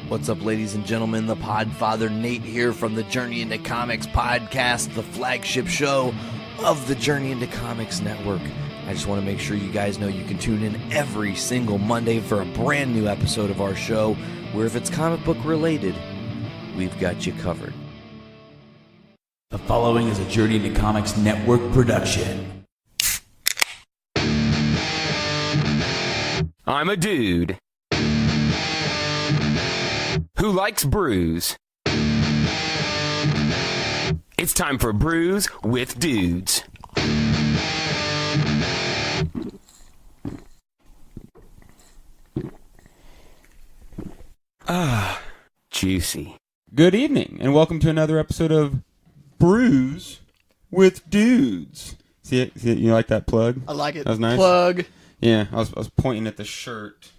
What's up, ladies and gentlemen? The Podfather Nate here from the Journey into Comics podcast, the flagship show of the Journey into Comics Network. I just want to make sure you guys know you can tune in every single Monday for a brand new episode of our show, where if it's comic book related, we've got you covered. The following is a Journey into Comics Network production. I'm a dude who likes brews. It's time for Brews with Dudes. Ah, juicy. Good evening, and welcome to another episode of Brews with Dudes. See it? You like that plug? I like it. That was nice. Plug. Yeah, I was pointing at the shirt.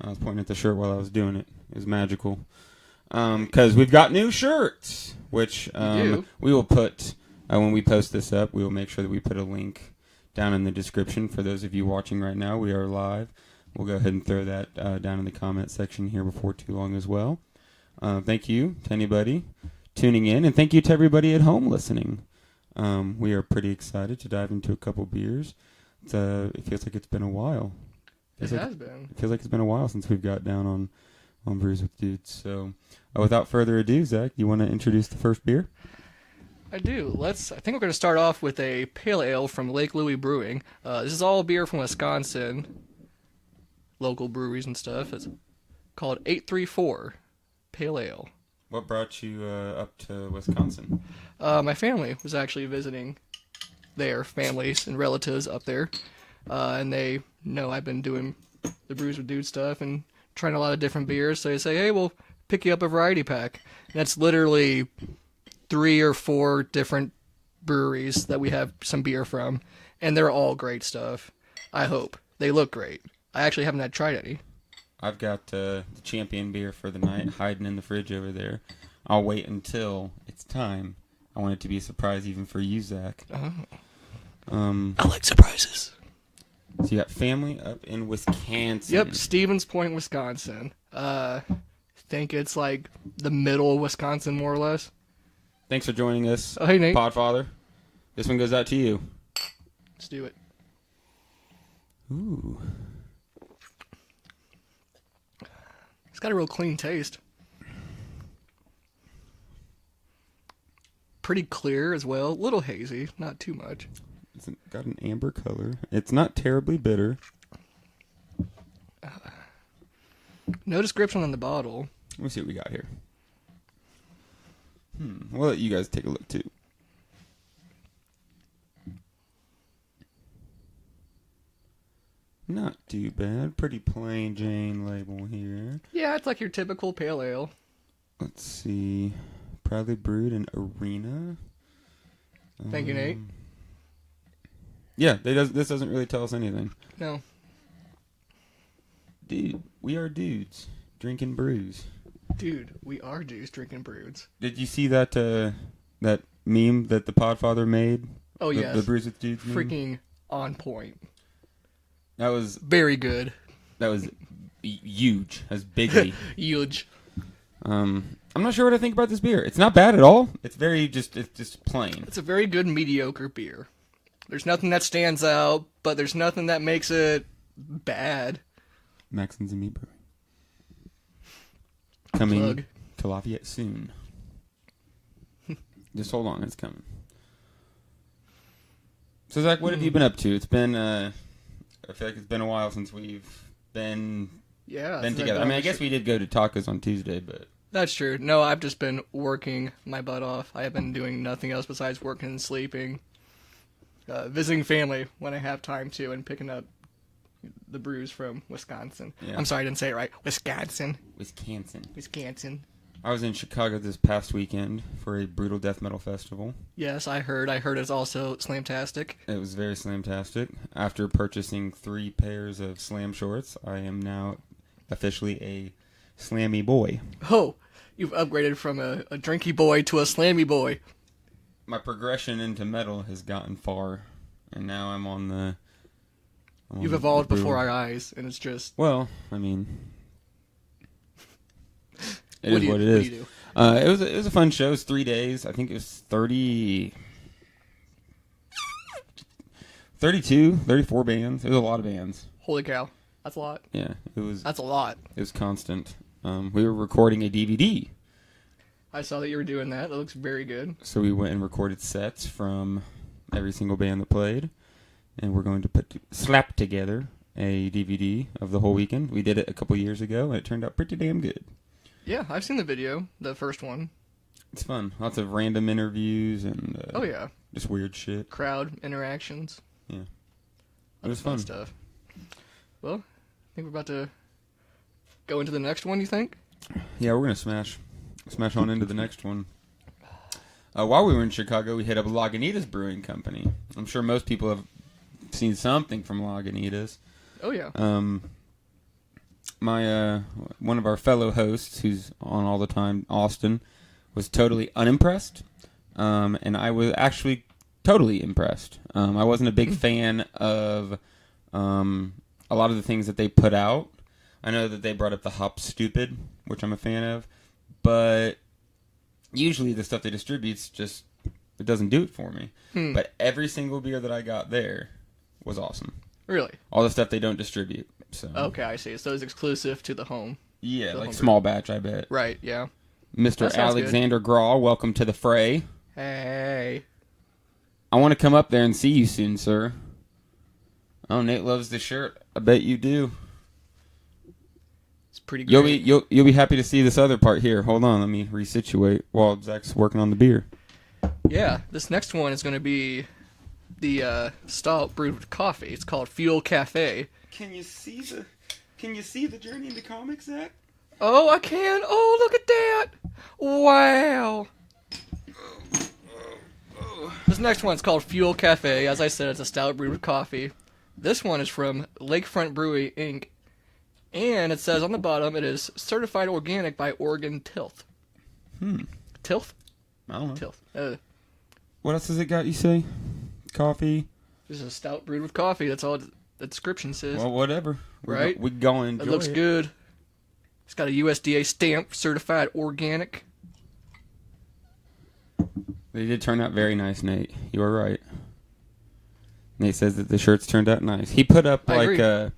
I was pointing at the shirt while I was doing it. It was magical. Because we've got new shirts, which we will put, when we post this up, we will make sure that we put a link down in the description. For those of you watching right now, we are live. We'll go ahead and throw that down in the comment section here before too long as well. Thank you to anybody tuning in, and thank you to everybody at home listening. We are pretty excited to dive into a couple beers. It feels like it's been a while. It has been. It feels like it's been a while since we've got down on Brews with Dudes. So, without further ado, Zach, you want to introduce the first beer? I do. I think we're going to start off with a pale ale from Lake Louie Brewing. This is all beer from Wisconsin, local breweries and stuff. It's called 834 Pale Ale. What brought you up to Wisconsin? My family was actually visiting their families and relatives up there, and they know I've been doing the Brews with Dudes stuff and trying a lot of different beers, so they say, hey, we'll pick you up a variety pack. And that's literally 3 or 4 different breweries that we have some beer from, and they're all great stuff. I hope. They look great. I actually haven't tried any. I've got the champion beer for the night hiding in the fridge over there. I'll wait until it's time. I want it to be a surprise even for you, Zach. Oh. I like surprises. So you got family up in Wisconsin. Yep, Stevens Point, Wisconsin. Think it's like the middle of Wisconsin, more or less. Thanks for joining us, Oh, hey, Nate. Podfather. This one goes out to you. Let's do it. Ooh. It's got a real clean taste. Pretty clear as well. A little hazy, not too much. It's got an amber color. It's not terribly bitter. No description on the bottle. Let me see what we got here. We'll let you guys take a look too. Not too bad. Pretty plain Jane label here. Yeah, it's like your typical pale ale. Let's see. Proudly brewed in Arena. Thank you, Nate. Yeah, this doesn't really tell us anything. No. Dude, we are dudes drinking brews. Dude, we are dudes drinking brews. Did you see that that meme that the Podfather made? Oh, the, yes. The Brews with Dudes meme? Freaking on point. That was Very good. huge. That was bigly. Huge. I'm not sure what I think about this beer. It's not bad at all. It's just plain. It's a very good mediocre beer. There's nothing that stands out, but there's nothing that makes it bad. Maxon's and Me Brewing. Coming Plug. to Lafayette soon. Just hold on, it's coming. So Zach, what have you been up to? It's been I feel like it's been a while since we've been together. I mean, I guess we did go to tacos on Tuesday, but That's true. No, I've just been working my butt off. I have been doing nothing else besides working and sleeping. Visiting family when I have time to, and picking up the brews from Wisconsin. Yeah. I'm sorry, I didn't say it right. Wisconsin. I was in Chicago this past weekend for a brutal death metal festival. Yes, I heard. I heard it's also slamtastic. It was very slamtastic. After purchasing 3 pairs of slam shorts, I am now officially a slammy boy. Oh, you've upgraded from a drinky boy to a slammy boy. My progression into metal has gotten far, and now I'm on the... You've evolved before our eyes, and it's just... Well, I mean... It is what it is. It was a fun show. It was 3 days. I think it was 34 bands. It was a lot of bands. Holy cow. That's a lot. Yeah, That's a lot. It was constant. We were recording a DVD. I saw that you were doing that. That looks very good. So we went and recorded sets from every single band that played, and we're going to slap together a DVD of the whole weekend. We did it a couple years ago, and it turned out pretty damn good. Yeah, I've seen the video, the first one. It's fun. Lots of random interviews and oh yeah, just weird shit. Crowd interactions. Yeah, it was fun stuff. Well, I think we're about to go into the next one. You think? Yeah, we're gonna smash on into the next one. While we were in Chicago, we hit up Lagunitas Brewing Company. I'm sure most people have seen something from Lagunitas. Oh yeah. My one of our fellow hosts, who's on all the time, Austin, was totally unimpressed, and I was actually totally impressed. I wasn't a big fan of a lot of the things that they put out. I know that they brought up the Hop Stupid, which I'm a fan of, but usually the stuff they distribute's just, it doesn't do it for me. But every single beer that I got there was awesome. Really? All the stuff they don't distribute. So. Okay, I see. So it's exclusive to the home. Yeah, the like home small batch, I bet. Right, yeah. Mr. Alexander Graw, welcome to the fray. Hey. I want to come up there and see you soon, sir. Oh, Nate loves the shirt. I bet you do. It's pretty great. You'll be happy to see this other part here. Hold on, let me resituate while Zach's working on the beer. Yeah, this next one is going to be the stout brewed with coffee. It's called Fuel Cafe. Can you see the journey into comics, Zach? Oh, I can. Oh, look at that. Wow. This next one's called Fuel Cafe. As I said, it's a stout brewed with coffee. This one is from Lakefront Brewery, Inc. And it says on the bottom, it is certified organic by Oregon Tilth. Tilth? I don't know. Tilth. What else has it got, you say? Coffee? This is a stout brewed with coffee. That's all the description says. Well, whatever. Right? We go and enjoy It looks good. It's got a USDA stamp, certified organic. They did turn out very nice, Nate. You are right. Nate says that the shirts turned out nice. He put up I agree.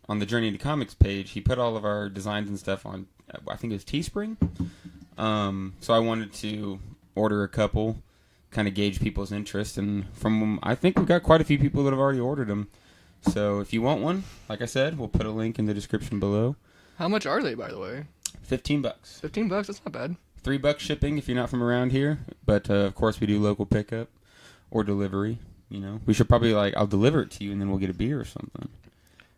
On the Journey into Comics page, he put all of our designs and stuff on, I think it was Teespring. So I wanted to order a couple, kind of gauge people's interest, and I think we've got quite a few people that have already ordered them. So if you want one, like I said, we'll put a link in the description below. How much are they, by the way? $15. $15? That's not bad. $3 shipping if you're not from around here, but of course we do local pickup or delivery. You know, we should probably I'll deliver it to you and then we'll get a beer or something.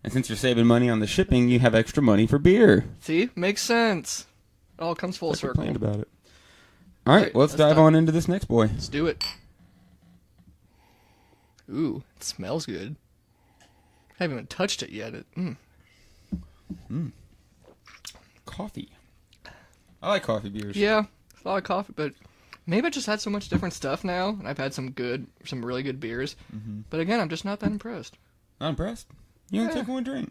And since you're saving money on the shipping, you have extra money for beer. See, makes sense. It all comes full circle. Complained about it. All right, let's dive on into this next boy. Let's do it. Ooh, it smells good. I haven't even touched it yet. Coffee. I like coffee beers. Yeah, a lot of coffee, but maybe I just had so much different stuff now, and I've had some really good beers. But again, I'm just not that impressed. Not impressed? You only took one drink.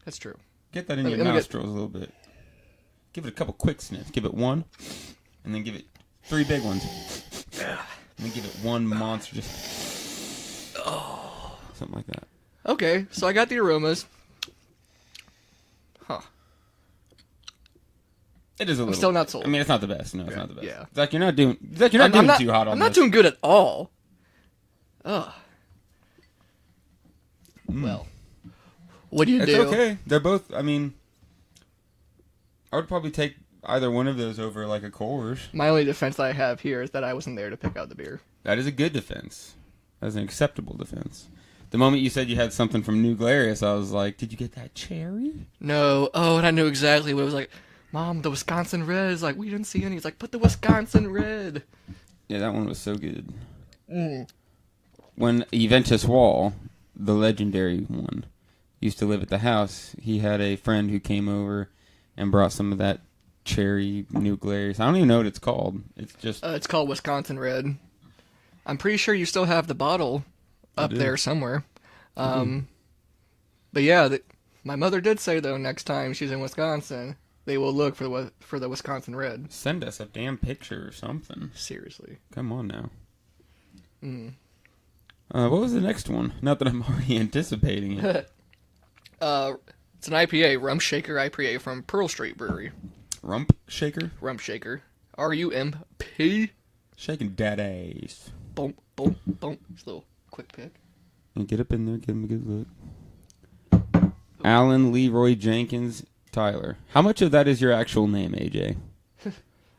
That's true. Get that in your nostrils a little bit. Give it a couple quick sniffs. Give it one, and then give it 3 big ones. And then give it one monster, just something like that. Okay, so I got the aromas. Huh. It is a little. I'm still not sold. I mean, it's not the best. No, it's not the best. Yeah. Zach, you're not doing too hot on this. I'm not doing good at all. Ugh. Well, what do you do? It's okay. They're both. I mean, I would probably take either one of those over a Coors. My only defense that I have here is that I wasn't there to pick out the beer. That is a good defense. That's an acceptable defense. The moment you said you had something from New Glarus, I was like, did you get that cherry? No. Oh, and I knew exactly what it was like. Mom, the Wisconsin Red is like, we didn't see any. He's like, put the Wisconsin Red. Yeah, that one was so good. When Eventus Wall, the legendary one, used to live at the house, he had a friend who came over and brought some of that cherry New Glarus. I don't even know what it's called. It's just... it's called Wisconsin Red. I'm pretty sure you still have the bottle up there somewhere. But yeah, my mother did say, though, next time she's in Wisconsin, they will look for the Wisconsin Red. Send us a damn picture or something. Seriously. Come on now. What was the next one? Not that I'm already anticipating it. It's an IPA, Rump Shaker IPA from Pearl Street Brewery. Rump Shaker? Rump Shaker. RUMP. Shaking that ass. Boom, boom, boom. Just a little quick pick. And get up in there, give him a good look. Alan Leroy Jenkins Tyler. How much of that is your actual name, AJ?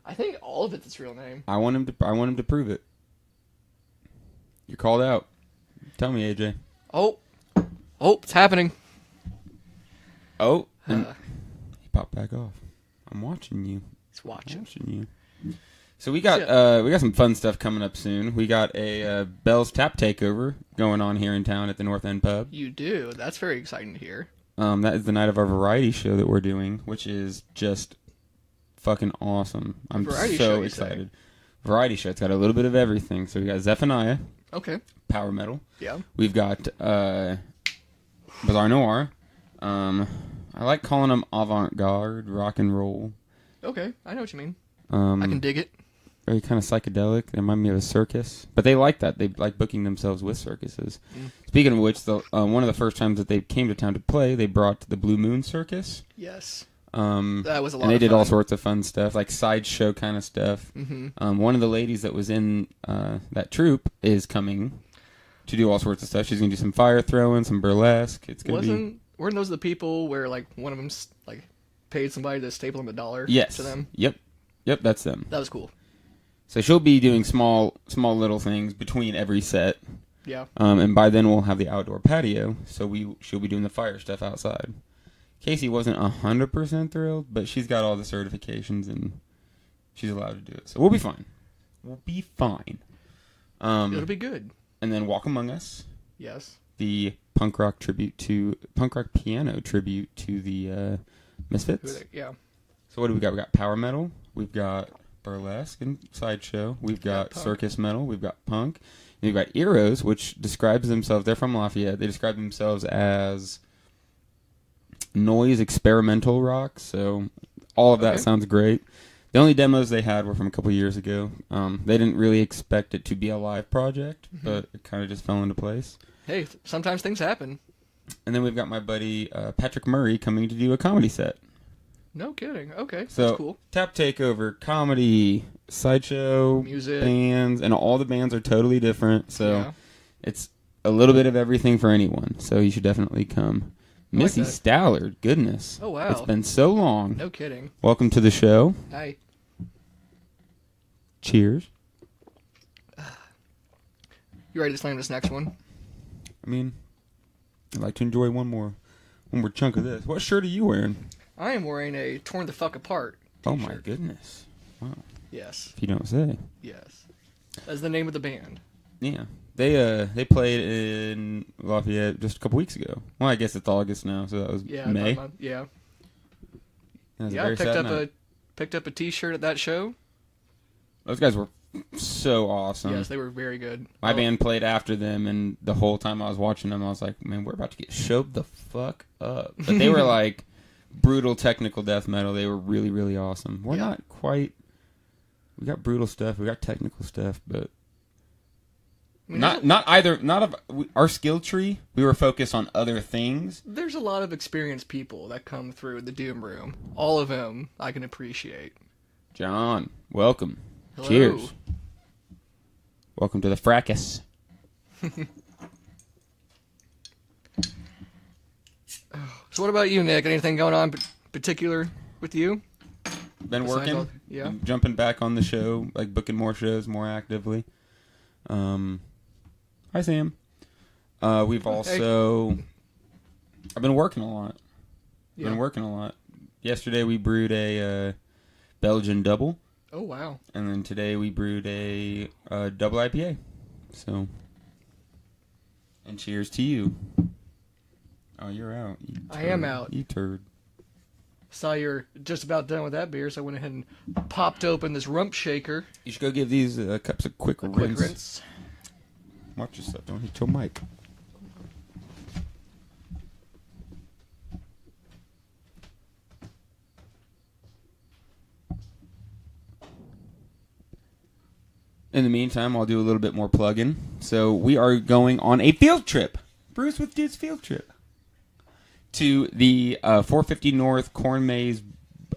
I think all of it's its real name. I want him to prove it. You're called out. Tell me, AJ. Oh, it's happening. Oh, and he popped back off. I'm watching you. He's watching. You. So we got some fun stuff coming up soon. We got a Bell's Tap Takeover going on here in town at the North End Pub. You do. That's very exciting to hear. That is the night of our variety show that we're doing, which is just fucking awesome. I'm variety so show, excited. Variety show. It's got a little bit of everything. So we got Zephaniah. Okay. Power metal. Yeah. We've got Bizarre Noir. I like calling them avant-garde rock and roll. Okay, I know what you mean. I can dig it. Very kind of psychedelic. They remind me of a circus, but they like that. They like booking themselves with circuses. Speaking of which, one of the first times that they came to town to play, they brought the Blue Moon Circus. Yes. That was a lot. And they of did fun. all sorts of fun stuff, like sideshow kind of stuff. One of the ladies that was in that troupe is coming to do all sorts of stuff. She's gonna do some fire throwing, some burlesque. It's gonna Weren't those the people where like one of them like paid somebody to staple them $1? Yes. To them. Yep, that's them. That was cool. So she'll be doing small little things between every set. Yeah. And by then we'll have the outdoor patio, so she'll be doing the fire stuff outside. Casey wasn't 100% thrilled, but she's got all the certifications and she's allowed to do it. So we'll be fine. We'll be fine. It'll be good. And then Walk Among Us. Yes. The punk rock piano tribute to the Misfits. Yeah. So what do we got? We got power metal. We've got burlesque and sideshow. We've got circus metal. We've got punk. And we've got Eros, which describes themselves. They're from Lafayette. They describe themselves as noise experimental rock. So all of that sounds great. The only demos they had were from a couple years ago. They didn't really expect it to be a live project, but it kind of just fell into place. Hey, sometimes things happen. And then we've got my buddy Patrick Murray coming to do a comedy set. No kidding. Okay, So, that's cool. Tap Takeover, comedy, sideshow, music, bands, and all the bands are totally different. So it's a little bit of everything for anyone. So you should definitely come. Missy Stallard, goodness. Oh, wow. It's been so long. No kidding. Welcome to the show. Hi. Cheers. You ready to slam this next one? I mean, I'd like to enjoy one more chunk of this. What shirt are you wearing? I am wearing a Torn the Fuck Apart Oh t-shirt. my goodness. Wow. Yes. If you don't say. Yes. That's the name of the band. Yeah. They played in Lafayette just a couple weeks ago. Well, I guess it's August now, so that was May. Yeah. I picked up a t-shirt at that show. Those guys were so awesome. Yes, they were very good. My band played after them, and the whole time I was watching them, I was like, man, we're about to get shoved the fuck up. But they were like brutal technical death metal. They were really, really awesome. We're not quite... We got brutal stuff, we got technical stuff, but... our skill tree, we were focused on other things. There's a lot of experienced people that come through the Doom Room. All of them I can appreciate. John, welcome. Hello. Cheers. Welcome to the fracas. So what about you, Nick? Anything going on particular with you? Been working. Been jumping back on the show, like booking more shows more actively. Hi, Sam. We've also... I've been working a lot. Yesterday we brewed a Belgian double. Oh, wow. And then today we brewed a double IPA. So... And cheers to you. Oh, you're out. I am out. You turd. Saw you're just about done with that beer, so I went ahead and popped open this Rump Shaker. You should go give these cups a quick rinse. Watch yourself. Don't hit your mic. In the meantime, I'll do a little bit more plugging. So we are going on a field trip. Brews with Dudes field trip. To the 450 North Corn Maze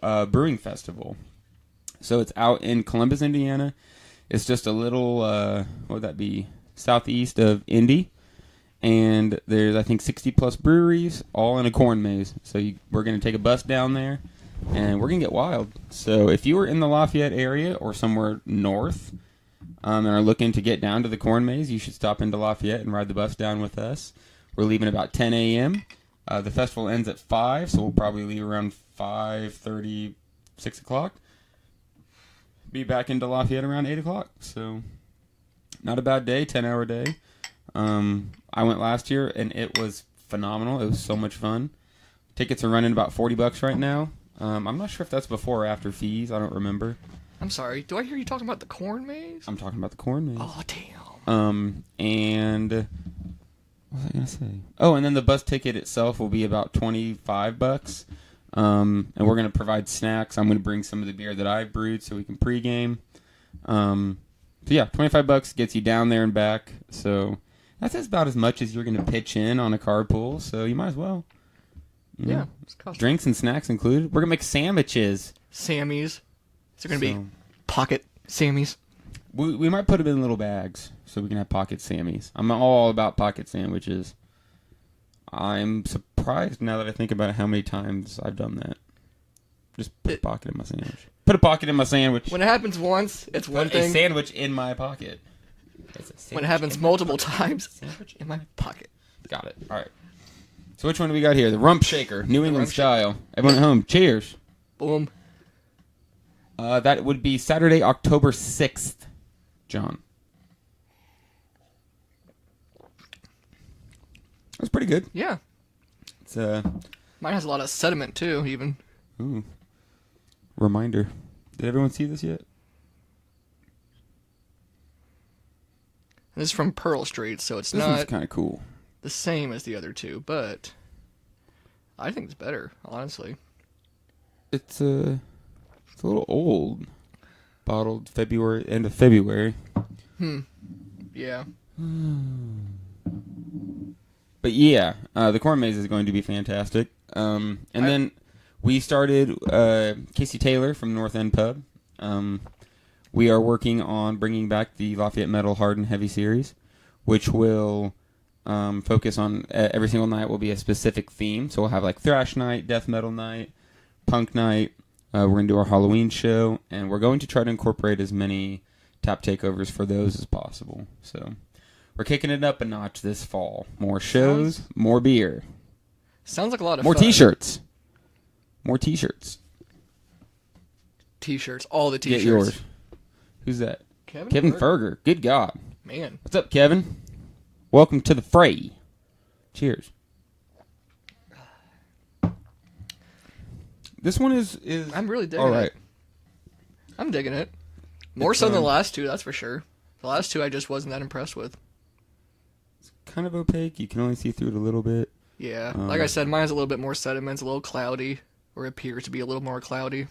Brewing Festival. So it's out in Columbus, Indiana. It's just a little, what would that be, southeast of Indy. And there's, I think, 60-plus breweries, all in a corn maze. So we're going to take a bus down there, and we're going to get wild. So if you were in the Lafayette area or somewhere north and are looking to get down to the corn maze, you should stop into Lafayette and ride the bus down with us. We're leaving about 10 a.m. The festival ends at 5, so we'll probably leave around 5:30, 6 o'clock. Be back into Lafayette around 8 o'clock. So not a bad day, 10-hour day. I went last year, and it was phenomenal. It was so much fun. Tickets are running about $40 right now. I'm not sure if that's before or after fees. I don't remember. I'm sorry. Do I hear you talking about the corn maze? I'm talking about the corn maze. Oh, damn. And what was I going to say? Oh, and then the bus ticket itself will be about $25. And we're going to provide snacks. I'm going to bring some of the beer that I brewed so we can pregame. So yeah, $25 gets you down there and back. So that's about as much as you're going to pitch in on a carpool. So you might as well. Yeah. Drinks and snacks included. We're going to make sandwiches. Sammys. Is there going to be pocket Sammys? We might put them in little bags so we can have pocket Sammys. I'm all about pocket sandwiches. I'm surprised now that I think about it how many times I've done that. Just put a pocket in my sandwich. Put a pocket in my sandwich. When it happens once, it's one thing. A sandwich in my pocket. When it happens multiple times, sandwich in my pocket. Got it. All right. So which one do we got here? The Rump Shaker, New England style. Everyone at home, cheers. Boom. That would be Saturday, October 6th, John. That's pretty good. Yeah. It's Mine has a lot of sediment too, even. Ooh. Reminder. Did everyone see this yet? This is from Pearl Street, so it's This not one's kind of cool. the same as the other two, but I think it's better, honestly. It's a little old. Bottled end of February. Yeah. But yeah, the corn maze is going to be fantastic. Then we started Casey Taylor from North End Pub. We are working on bringing back the Lafayette Metal Hard and Heavy series, which will focus on every single night will be a specific theme. So we'll have like thrash night, death metal night, punk night. We're going to do our Halloween show, and we're going to try to incorporate as many tap takeovers for those as possible. So we're kicking it up a notch this fall. More shows, more beer. Sounds like a lot of more fun. T-shirts. More T-shirts. T-shirts. All the T-shirts. Get yours. Who's that? Kevin Ferger. Good God. Man. What's up, Kevin? Welcome to the fray. Cheers. This one is I'm really digging all right. it. I'm digging it. More so than the last two, that's for sure. The last two I just wasn't that impressed with. It's kind of opaque. You can only see through it a little bit. Yeah. Like I said, mine has a little bit more sediments, a little cloudy, or appears to be a little more cloudy.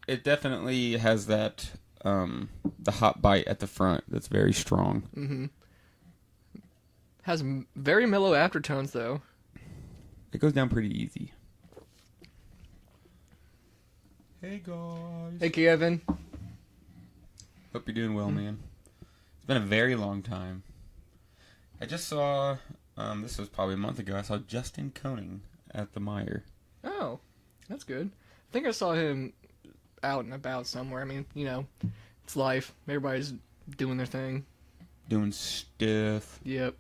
It definitely has that the hot bite at the front that's very strong. Mm-hmm. Has very mellow aftertones, though. It goes down pretty easy. Hey, guys. Hey, Kevin. Hope you're doing well, man. It's been a very long time. I just saw, this was probably a month ago, I saw Justin Koenig at the Meyer. Oh, that's good. I think I saw him out and about somewhere. I mean, you know, it's life. Everybody's doing their thing. Doing stuff. Yep.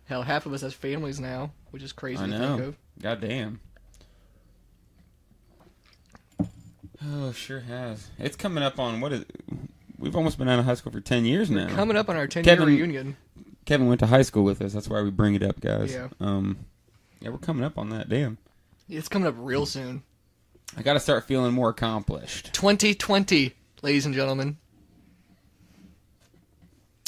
Hell, half of us has families now, which is crazy I to know. think of. Goddamn. Oh, sure has. It's coming up on, we've almost been out of high school for 10 years now. Coming up on our 10-year reunion. Kevin went to high school with us. That's why we bring it up, guys. Yeah. Yeah, we're coming up on that. Damn. It's coming up real soon. I got to start feeling more accomplished. 2020, ladies and gentlemen.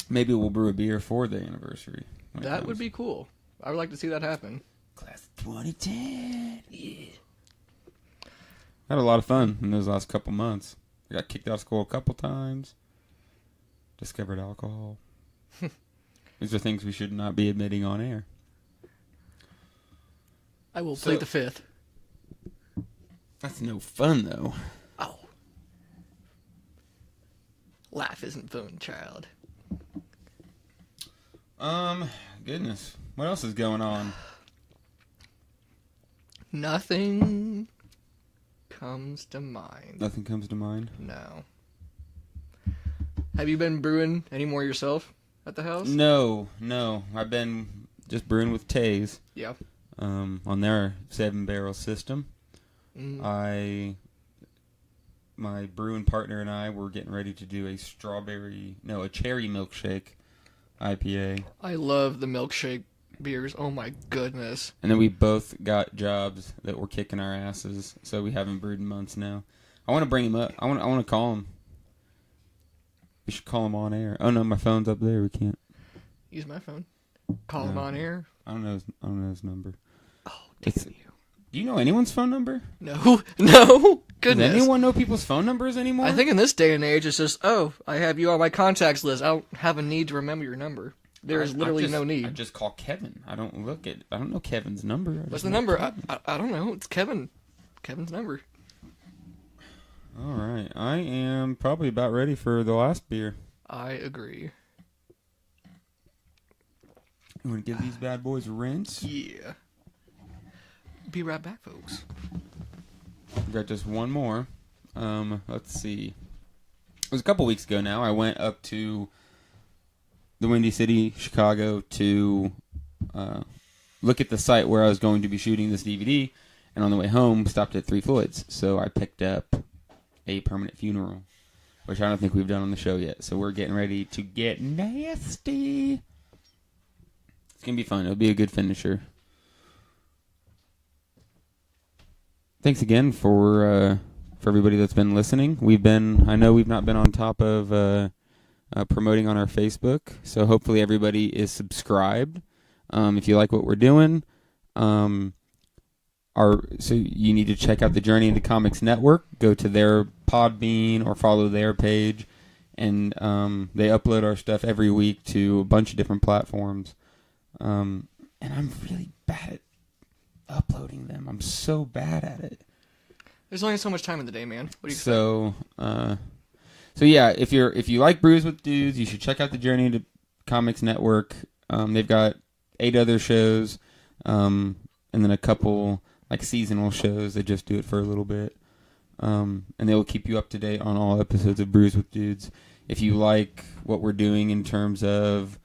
Maybe we'll brew a beer for the anniversary. That would be cool. I would like to see that happen. Class of 2010. Yeah. I had a lot of fun in those last couple months. I got kicked out of school a couple times. discovered alcohol. These are things we should not be admitting on air. I will plead the fifth. That's no fun, though. Oh. Life isn't fun, child. Goodness. What else is going on? Nothing comes to mind. Nothing comes to mind? No. Have you been brewing any more yourself at the house? No. I've been just brewing with Taze. Yeah. On their 7-barrel system. Mm. My brewing partner and I were getting ready to do a cherry milkshake IPA. I love the milkshake beers. Oh my goodness. And then we both got jobs that were kicking our asses, so we haven't brewed in months now. I want to bring him up. I want to call him. We should call him on air. Oh no, my phone's up there. We can't. Use my phone. Call him on air. I don't know his number. Oh, damn you. Do you know anyone's phone number? No. Goodness. Does anyone know people's phone numbers anymore? I think in this day and age, it's just, oh, I have you on my contacts list. I don't have a need to remember your number. There is literally no need. I just call Kevin. I don't know Kevin's number. What's the number? I don't know. It's Kevin. Kevin's number. All right. I am probably about ready for the last beer. I agree. You want to give these bad boys a rinse? Yeah. Be right back, folks. We got just one more. Let's see. It was a couple weeks ago now. I went up to the Windy City, Chicago, to look at the site where I was going to be shooting this DVD, and on the way home, stopped at Three Floyds. So I picked up A Permanent Funeral, which I don't think we've done on the show yet. So we're getting ready to get nasty. It's going to be fun. It'll be a good finisher. Thanks again for everybody that's been listening. I know we've not been on top of promoting on our Facebook, so hopefully everybody is subscribed. If you like what we're doing, so you need to check out the Journey into Comics Network. Go to their Podbean or follow their page, and they upload our stuff every week to a bunch of different platforms. And I'm really bad at uploading them. I'm so bad at it. There's only so much time in the day, man. What do you So yeah, if you like Brews with Dudes, you should check out the Journey into Comics Network. They've got 8 other shows, and then a couple like seasonal shows that just do it for a little bit. And they will keep you up to date on all episodes of Brews with Dudes. If you like what we're doing in terms of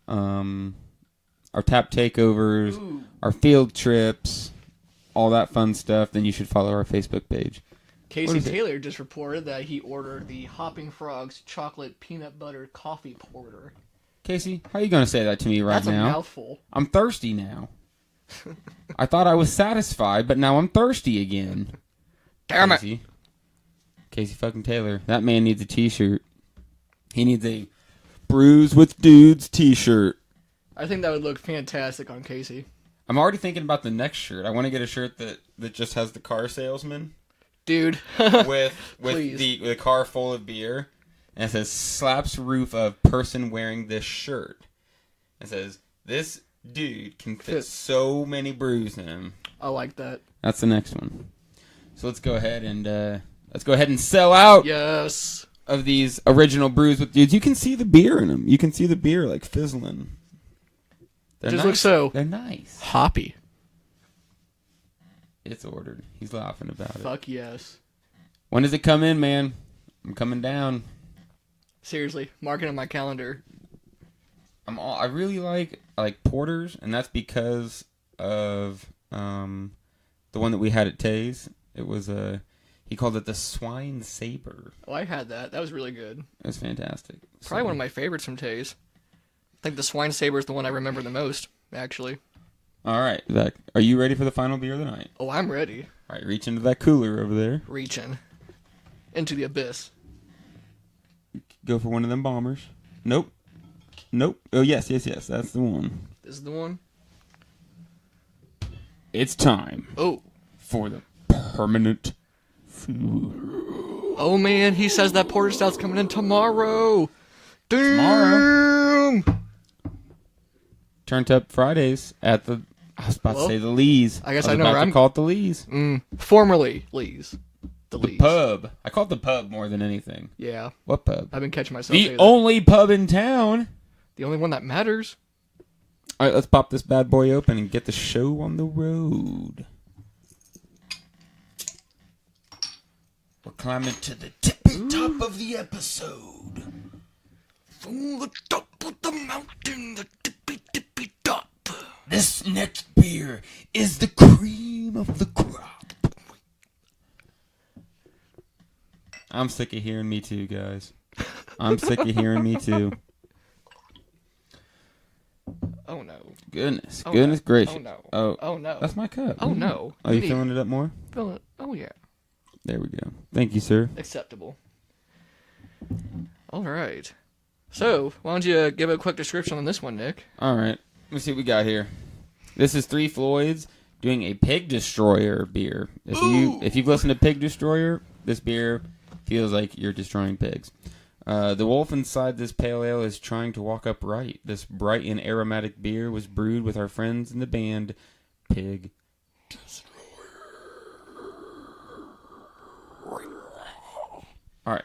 our tap takeovers, our field trips, all that fun stuff, then you should follow our Facebook page. Casey Taylor just reported that he ordered the Hopping Frogs chocolate peanut butter coffee porter. Casey, how are you going to say that to me right now? That's a mouthful. I'm thirsty now. I thought I was satisfied, but now I'm thirsty again. Damn it. Casey fucking Taylor. That man needs a t-shirt. He needs a Brews with Dudes t-shirt. I think that would look fantastic on Casey. I'm already thinking about the next shirt. I want to get a shirt that just has the car salesman. Dude. with the car full of beer. And it says, slaps roof of person wearing this shirt. It says, this dude can fit so many brews in him. I like that. That's the next one. So let's go ahead and sell out. Yes. Of these original Brews with Dudes. You can see the beer in them. You can see the beer like fizzling. They're just nice. Look so. They're nice. Hoppy. It's ordered. He's laughing about it. Fuck yes. When does it come in, man? I'm coming down. Seriously, mark it on my calendar. I really like porters, and that's because of the one that we had at Tay's. It was he called it the Swine Saber. Oh, I had that. That was really good. It was fantastic. Probably one of my favorites from Tay's. I think the Swine Saber is the one I remember the most, actually. All right, Zach, are you ready for the final beer of the night? Oh, I'm ready. All right, reach into that cooler over there. Reaching. Into the abyss. Go for one of them bombers. Nope. Oh, yes, that's the one. This is the one? It's time. Oh. For the permanent food. Oh, man, he says that Porter Stout's coming in tomorrow. tomorrow. Turned Up Fridays at the. I was about to say the Lee's. I guess I know where I'm. call it the Lee's. Formerly Lee's. The pub. I call it the pub more than anything. Yeah. What pub? I've been catching myself. The only pub in town. The only one that matters. All right, let's pop this bad boy open and get the show on the road. We're climbing to the top of the episode. From the top of the mountain, the tippy top. This next beer is the cream of the crop. I'm sick of hearing me too, guys. I'm sick of hearing me too. Oh no. Goodness Oh, gracious. Oh no. Oh no. That's my cup. Oh no. Are you filling it up more? Fill it. Oh yeah. There we go. Thank you, sir. Acceptable. All right. So, why don't you give a quick description on this one, Nick? All right. Let me see what we got here. This is Three Floyds doing a Pig Destroyer beer. If you've listened to Pig Destroyer, this beer feels like you're destroying pigs. The wolf inside this pale ale is trying to walk upright. This bright and aromatic beer was brewed with our friends in the band Pig Destroyer. All right.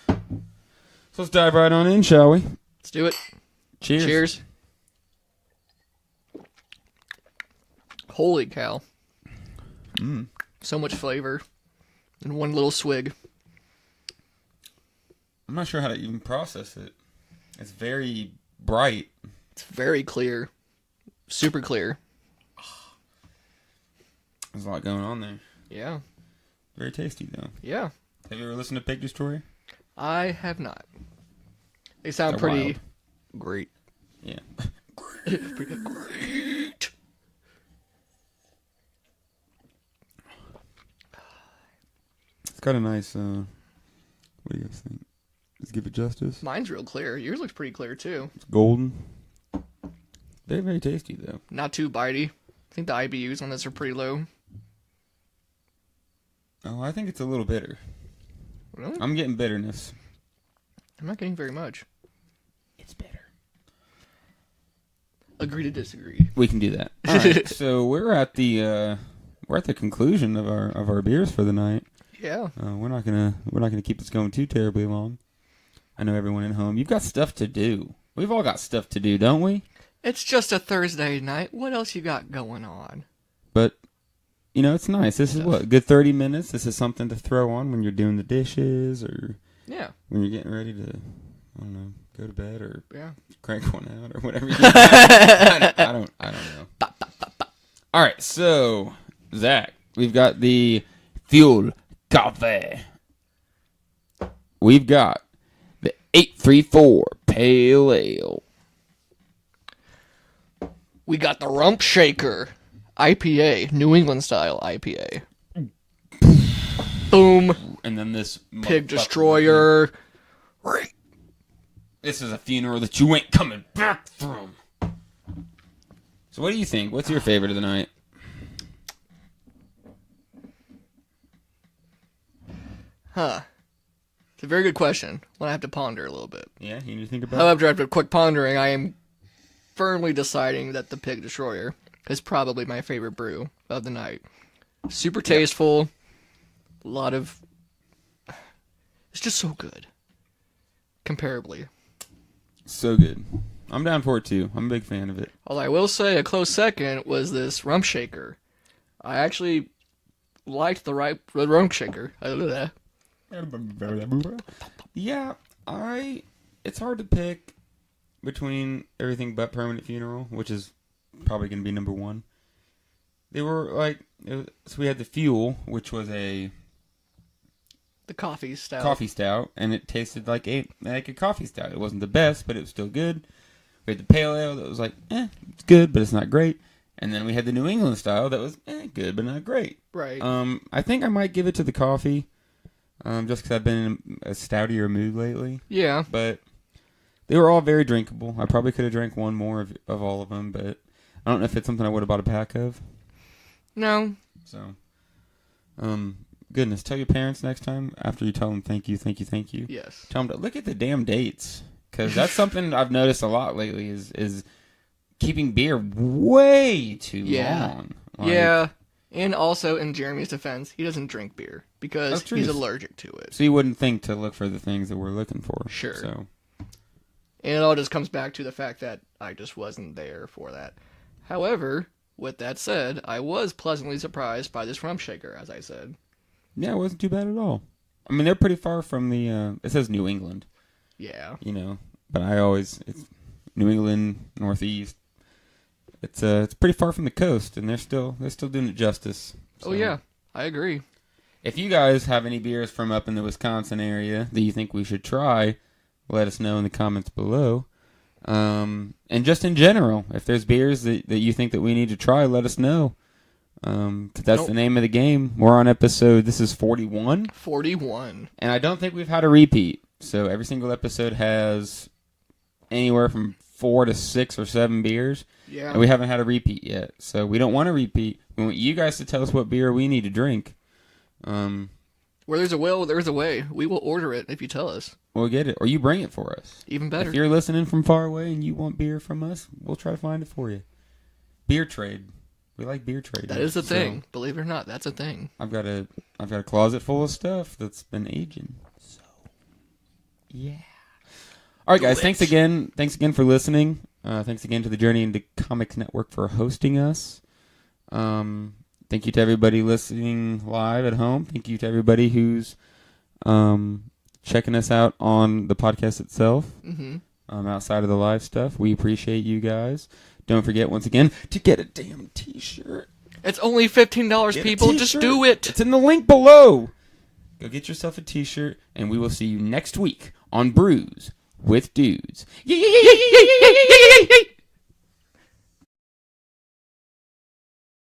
So let's dive right on in, shall we? Let's do it. Cheers. Cheers. Holy cow. So much flavor in one little swig. I'm not sure how to even process it. It's very bright. It's very clear. Super clear. There's a lot going on there. Yeah. Very tasty, though. Yeah. Have you ever listened to Pig Destroyer? I have not. They sound They're pretty wild. great. Yeah. Great. It's got a nice, what do you guys think? Let's give it justice. Mine's real clear. Yours looks pretty clear, too. It's golden. Very, very tasty, though. Not too bitey. I think the IBUs on this are pretty low. Oh, I think it's a little bitter. Really? I'm getting bitterness. I'm not getting very much. It's bitter. Agree to disagree. We can do that. All right, so we're at the conclusion of our beers for the night. Yeah. We're not gonna keep this going too terribly long. I know everyone at home. You've got stuff to do. We've all got stuff to do, don't we? It's just a Thursday night. What else you got going on? But it's nice. This is what, a good 30 minutes. This is something to throw on when you're doing the dishes or when you're getting ready to, I don't know, go to bed or crank one out or whatever. You do. I don't know. All right, so Zach, we've got the Fuel Coffee. We've got the 834 Pale Ale. We got the Rump Shaker IPA, New England style IPA. Boom. And then this Pig Destroyer. This is a funeral that you ain't coming back from. So what do you think? What's your favorite of the night? Huh. It's a very good question. One I have to ponder a little bit. Yeah, you need to think about it. However, after quick pondering, I am firmly deciding that the Pig Destroyer is probably my favorite brew of the night. Super tasteful. A lot of... It's just so good. Comparably. So good. I'm down for it too. I'm a big fan of it. Although I will say a close second was this Rump Shaker. I actually liked the Rump Shaker. Yeah, it's hard to pick between everything but Permanent Funeral, which is probably going to be number one. They were so we had the Fuel, which was the coffee stout. Coffee stout, and it tasted like a coffee stout. It wasn't the best, but it was still good. We had the Pale Ale that was it's good, but it's not great. And then we had the New England style that was good, but not great. Right. I think I might give it to the coffee, just because I've been in a stoutier mood lately. Yeah. But they were all very drinkable. I probably could have drank one more of all of them, but I don't know if it's something I would have bought a pack of. No. So, goodness, tell your parents next time after you tell them thank you. Yes. Tell them to look at the damn dates, because that's something I've noticed a lot lately is keeping beer way too long. Yeah. And also, in Jeremy's defense, he doesn't drink beer because he's allergic to it. So you wouldn't think to look for the things that we're looking for. Sure. So. And it all just comes back to the fact that I just wasn't there for that. However, with that said, I was pleasantly surprised by this rum shaker, as I said. Yeah, it wasn't too bad at all. I mean, they're pretty far from the, it says New England. Yeah. You know, but it's New England, Northeast. It's pretty far from the coast, and they're still doing it justice. So. Oh, yeah. I agree. If you guys have any beers from up in the Wisconsin area that you think we should try, let us know in the comments below. And just in general, if there's beers that you think that we need to try, let us know. 'Cause that's the name of the game. We're on this is 41? 41. And I don't think we've had a repeat. So every single episode has anywhere from 4 to 6 or 7 beers. Yeah. And we haven't had a repeat yet. So we don't want a repeat. We want you guys to tell us what beer we need to drink. Where there's a will, there's a way. We will order it if you tell us. We'll get it. Or you bring it for us. Even better. If you're listening from far away and you want beer from us, we'll try to find it for you. Beer trade. We like beer trade. That is a thing. Believe it or not, that's a thing. I've got a closet full of stuff that's been aging. So, yeah. All right, guys. Thanks again. Thanks again for listening. Thanks again to the Journey into Comics Network for hosting us. Thank you to everybody listening live at home. Thank you to everybody who's checking us out on the podcast itself. Outside of the live stuff. We appreciate you guys. Don't forget, once again, to get a damn t-shirt. It's only $15, people. Just do it. It's in the link below. Go get yourself a t-shirt, and we will see you next week on Brews with Dudes.